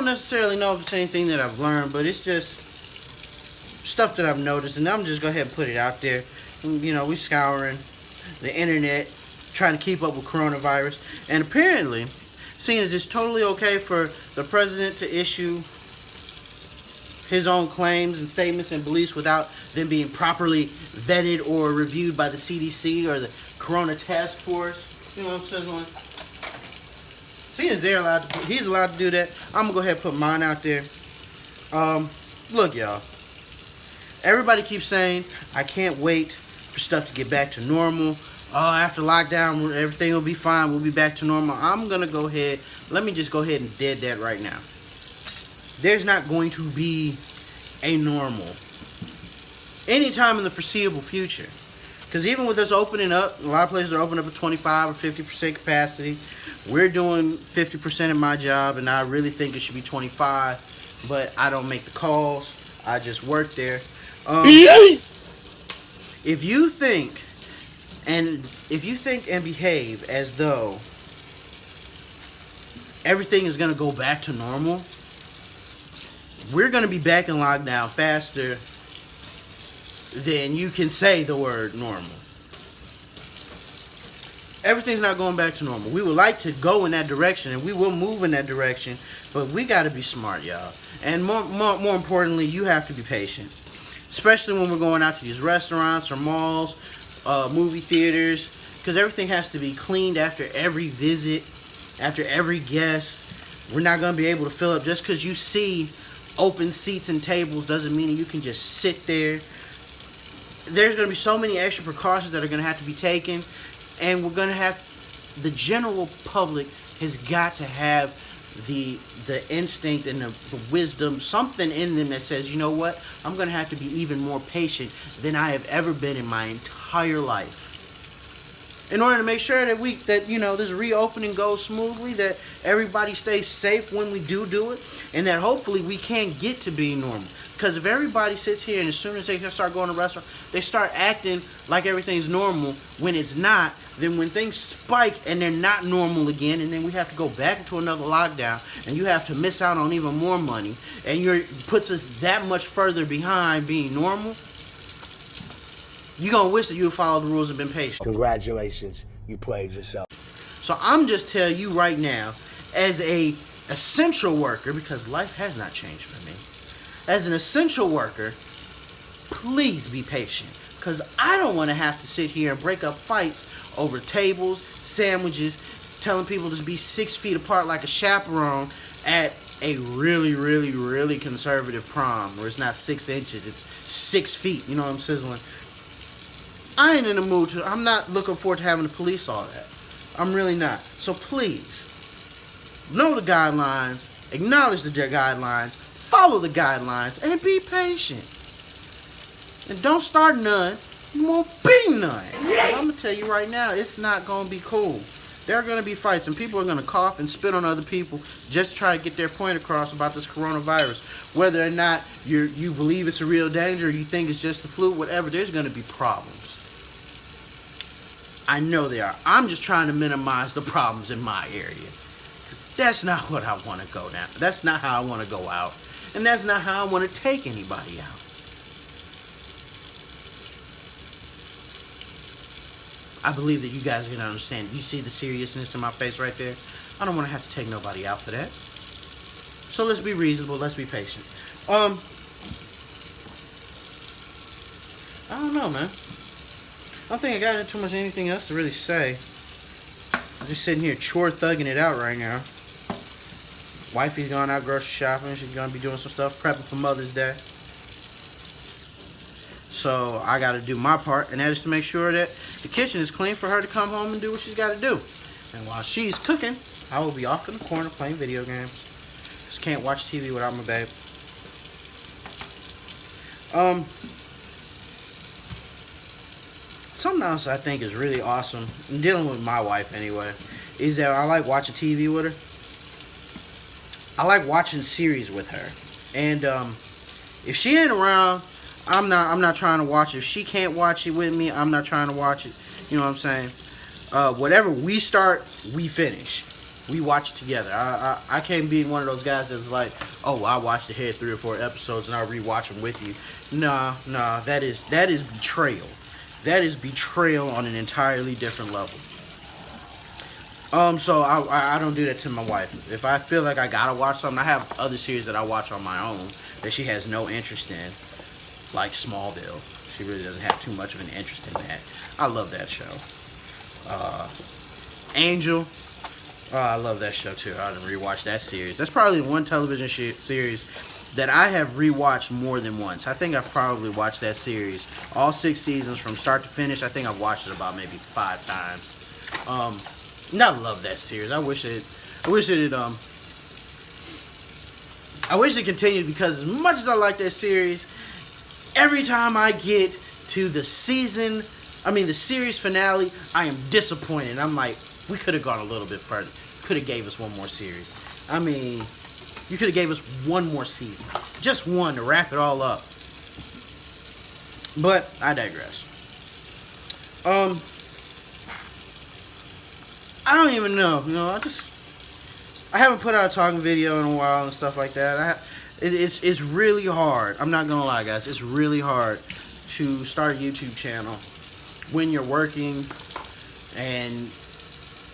don't necessarily know if it's anything that I've learned, but it's just stuff that I've noticed, and I'm just go ahead and put it out there. You know, we scouring the internet, trying to keep up with coronavirus, and apparently, seeing as it's totally okay for the president to issue his own claims and statements and beliefs without them being properly vetted or reviewed by the CDC or the Corona Task Force. You know what I'm saying? Seeing as he's allowed to do that, I'm gonna go ahead and put mine out there. Look, y'all. Everybody keeps saying, I can't wait for stuff to get back to normal. After lockdown, everything will be fine. We'll be back to normal. I'm going to go ahead. Let me just go ahead and dead that right now. There's not going to be a normal anytime in the foreseeable future. Because even with us opening up, a lot of places are opening up at 25 or 50% capacity. We're doing 50% in my job, and I really think it should be 25. But I don't make the calls. I just work there. If you think and behave as though everything is going to go back to normal, we're going to be back in lockdown faster than you can say the word normal. Everything's not going back to normal. We would like to go in that direction, and we will move in that direction, but we got to be smart, y'all. And more importantly, you have to be patient. Especially when we're going out to these restaurants or malls, movie theaters, because everything has to be cleaned after every visit, after every guest. We're not going to be able to fill up just because you see open seats and tables doesn't mean that you can just sit there. There's going to be so many extra precautions that are going to have to be taken, and we're going to have, the general public has got to have the instinct and the wisdom, something in them that says, you know what, I'm going to have to be even more patient than I have ever been in my entire life, in order to make sure that this reopening goes smoothly, that everybody stays safe when we do it, and that hopefully we can get to being normal. Because if everybody sits here and as soon as they start going to restaurants, they start acting like everything's normal when it's not, then when things spike and they're not normal again, and then we have to go back into another lockdown, and you have to miss out on even more money, and puts us that much further behind being normal, you're going to wish that you had followed the rules and been patient. Congratulations, you played yourself. So I'm just telling you right now, as a essential worker, because life has not changed for me, as an essential worker, please be patient. Because I don't want to have to sit here and break up fights over tables, sandwiches, telling people to be 6 feet apart like a chaperone at a really, really, really conservative prom where it's not 6 inches, it's 6 feet. You know what I'm sizzling? I ain't in the mood to, I'm not looking forward to having to police all that. I'm really not. So please, know the guidelines, acknowledge the guidelines, follow the guidelines, and be patient. And don't start none, you won't be none. I'm going to tell you right now, it's not going to be cool. There are going to be fights, and people are going to cough and spit on other people just to try to get their point across about this coronavirus. Whether or not you believe it's a real danger, or you think it's just the flu, whatever, there's going to be problems. I know there are. I'm just trying to minimize the problems in my area. 'Cause that's not what I want to go down. That's not how I want to go out. And that's not how I want to take anybody out. I believe that you guys are going to understand. You see the seriousness in my face right there? I don't want to have to take nobody out for that. So let's be reasonable. Let's be patient. I don't know, man. I don't think I got too much anything else to really say. I'm just sitting here chore thugging it out right now. Wifey's gone out grocery shopping. She's going to be doing some stuff, prepping for Mother's Day. So I got to do my part, and that is to make sure that the kitchen is clean for her to come home and do what she's got to do. And while she's cooking, I will be off in the corner playing video games. Just can't watch TV without my babe. Something else I think is really awesome, in dealing with my wife anyway, is that I like watching TV with her. I like watching series with her. And if she ain't around, I'm not trying to watch it. If she can't watch it with me, I'm not trying to watch it. You know what I'm saying? Whatever we start, we finish. We watch it together. I can't be one of those guys that's like, oh, I watched ahead 3 or 4 episodes and I'll rewatch them with you. Nah, that is betrayal. That is betrayal on an entirely different level. So I don't do that to my wife. If I feel like I gotta watch something, I have other series that I watch on my own that she has no interest in, like Smallville. She really doesn't have too much of an interest in that. I love that show. Angel. Oh, I love that show too. I didn't rewatch that series. That's probably one television series that I have rewatched more than once. I think I've probably watched that series all 6 seasons from start to finish. I think I've watched it about maybe 5 times. And I love that series. I wish it continued, because as much as I like that series, every time I get to the series finale, I am disappointed. I'm like, we could have gone a little bit further. Could have gave us one more series. I mean, you could have gave us one more season. Just one to wrap it all up. But I digress. I don't even know. I haven't put out a talking video in a while and stuff like that. It's really hard. I'm not gonna lie, guys. It's really hard to start a YouTube channel when you're working and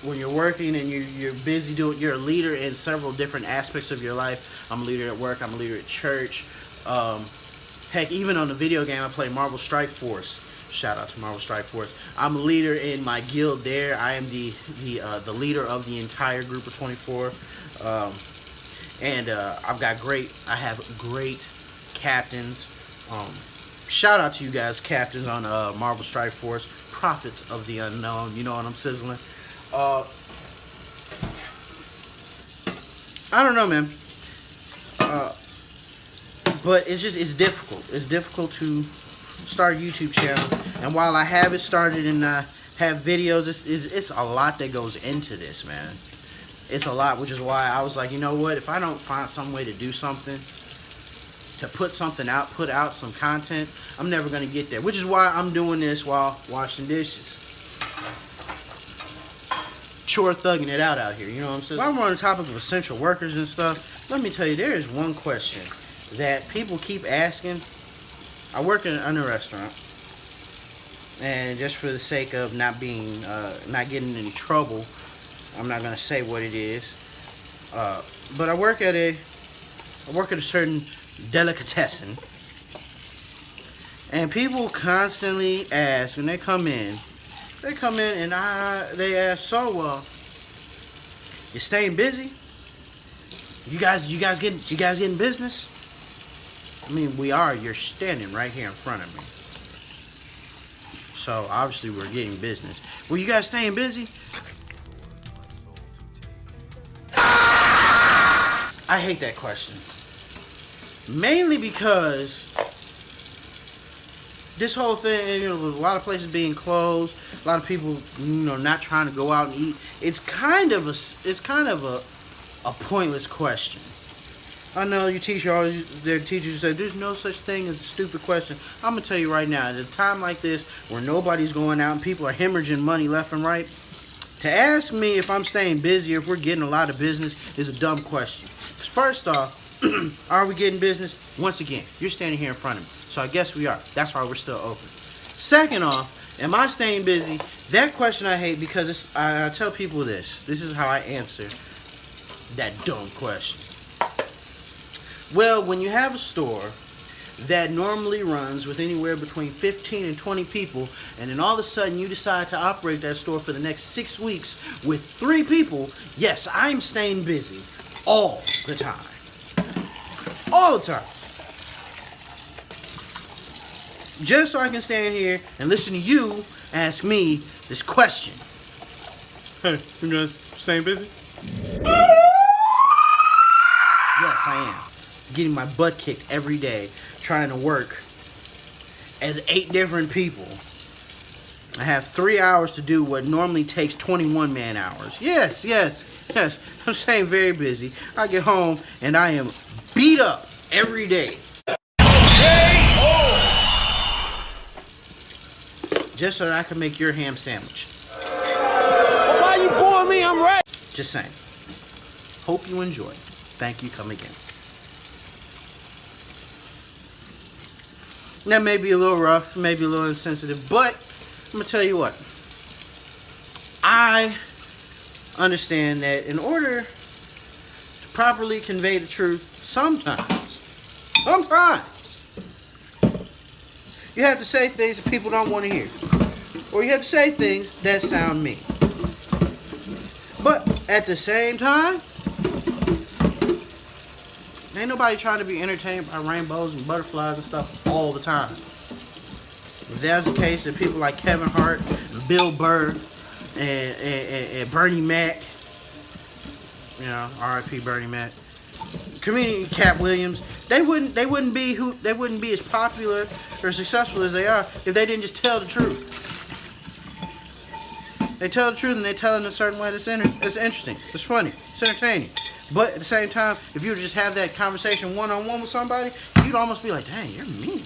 you're busy doing. You're a leader in several different aspects of your life. I'm a leader at work. I'm a leader at church. Heck, even on the video game I play, Marvel Strike Force. Shout out to Marvel Strike Force. I'm a leader in my guild there. I am the leader of the entire group of 24. I have great captains. Shout out to you guys, captains on Marvel Strike Force. Prophets of the unknown. You know what I'm sizzling. I don't know, man. But it's difficult. It's difficult to start a YouTube channel. And while I have it started and have videos, it's a lot that goes into this, man. It's a lot, which is why I was like, you know what? If I don't find some way to do something, to put something out, put out some content, I'm never going to get there. Which is why I'm doing this while washing dishes. Chore thugging it out here, you know what I'm saying? While we're on the topic of essential workers and stuff, let me tell you, there is one question that people keep asking. I work in a restaurant, and just for the sake of not getting in any trouble, I'm not gonna say what it is. But I work at a certain delicatessen, and people constantly ask when they come in. They come in and they ask, so you staying busy? You guys getting business? I mean, we are. You're standing right here in front of me. So obviously we're getting business. Well, you guys staying busy? I hate that question. Mainly because this whole thing, with a lot of places being closed, a lot of people, not trying to go out and eat. It's kind of a pointless question. I know their teachers say there's no such thing as a stupid question. I'm gonna tell you right now, at a time like this where nobody's going out and people are hemorrhaging money left and right, to ask me if I'm staying busy or if we're getting a lot of business is a dumb question. First off, are we getting business? Once again, you're standing here in front of me. So I guess we are. That's why we're still open. Second off, am I staying busy? That question I hate, because I tell people this. This is how I answer that dumb question. Well, when you have a store that normally runs with anywhere between 15 and 20 people, and then all of a sudden you decide to operate that store for the next 6 weeks with 3 people, yes, I'm staying busy all the time. All the time. Just so I can stand here and listen to you ask me this question. Hey, you guys staying busy? Yes, I am. Getting my butt kicked every day, trying to work as 8 different people. I have 3 hours to do what normally takes 21 man hours. Yes. I'm staying very busy. I get home and I am beat up every day. Just so that I can make your ham sandwich. Well, why you pouring me? I'm right. Just saying. hope you enjoy. Thank you. Come again. That may be a little rough, maybe a little insensitive, but I'm going to tell you what. I understand that in order to properly convey the truth, sometimes, you have to say things that people don't want to hear. Or you have to say things that sound mean. But at the same time, ain't nobody trying to be entertained by rainbows and butterflies and stuff all the time. If that was the case, that people like Kevin Hart, Bill Burr, and Bernie Mac, you know, R.I.P. Bernie Mac, comedian Cat Williams, they wouldn't be as popular or successful as they are if they didn't just tell the truth. They tell the truth and they tell it in a certain way that's interesting, it's funny, it's entertaining. But at the same time, if you were to just have that conversation one-on-one with somebody, you'd almost be like, dang, you're mean.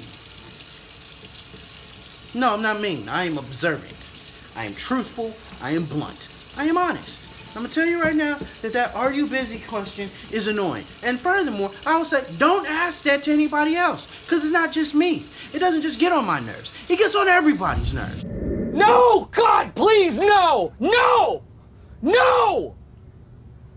No, I'm not mean. I am observant. I am truthful. I am blunt. I am honest. I'm going to tell you right now that are you busy question is annoying. And furthermore, I will say, don't ask that to anybody else. Because it's not just me. It doesn't just get on my nerves. It gets on everybody's nerves. No! God, please, no! No! No!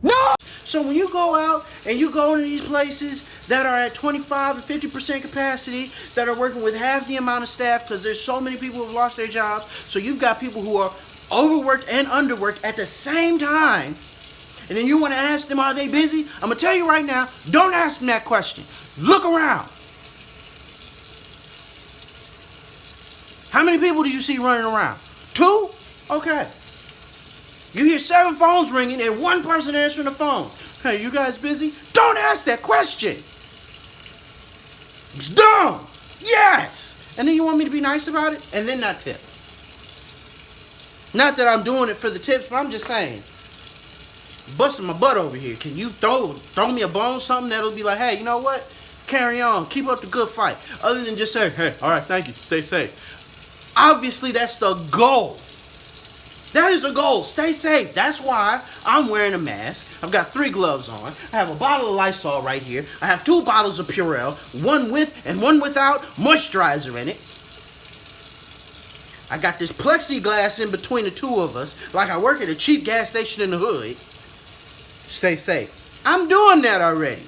No! So when you go out and you go into these places that are at 25 and 50% capacity, that are working with half the amount of staff because there's so many people who have lost their jobs, so you've got people who are overworked and underworked at the same time, and then you want to ask them, are they busy? I'm going to tell you right now, don't ask them that question. Look around. How many people do you see running around? 2? Okay. You hear 7 phones ringing and 1 person answering the phone. Hey, you guys busy? Don't ask that question. It's dumb. Yes. And then you want me to be nice about it and then not tip. Not that I'm doing it for the tips, but I'm just saying. Busting my butt over here. Can you throw me a bone, something that'll be like, hey, you know what? Carry on. Keep up the good fight. Other than just say, hey, all right, thank you. Stay safe. Obviously, that's the goal. That is a goal. Stay safe. That's why I'm wearing a mask. I've got 3 gloves on. I have a bottle of Lysol right here. I have 2 bottles of Purell, one with and one without moisturizer in it. I got this plexiglass in between the 2 of us, like I work at a cheap gas station in the hood. Stay safe. I'm doing that already.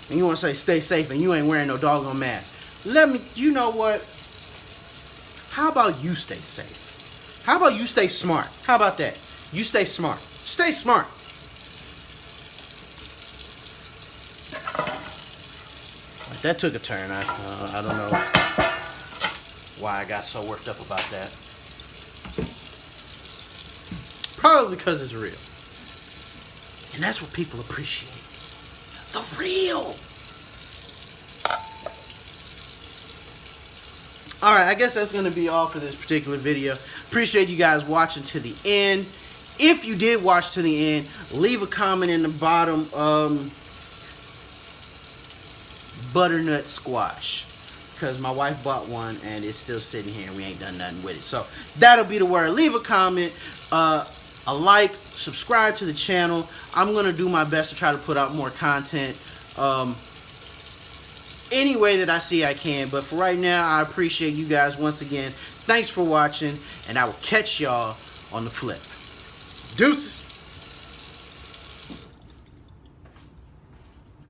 And you want to say stay safe and you ain't wearing no doggone mask. You know what? How about you stay safe? How about you stay smart? How about that? You stay smart. Stay smart. That took a turn. I don't know why I got so worked up about that. Probably because it's real. And that's what people appreciate. The real. Alright, I guess that's going to be all for this particular video. Appreciate you guys watching to the end. If you did watch to the end, leave a comment in the bottom. Butternut squash. Because my wife bought one and it's still sitting here and we ain't done nothing with it. So that'll be the word. Leave a comment, a like, subscribe to the channel. I'm going to do my best to try to put out more content. Any way that I see I can. But for right now, I appreciate you guys once again. Thanks for watching. And I will catch y'all on the flip. Deuces.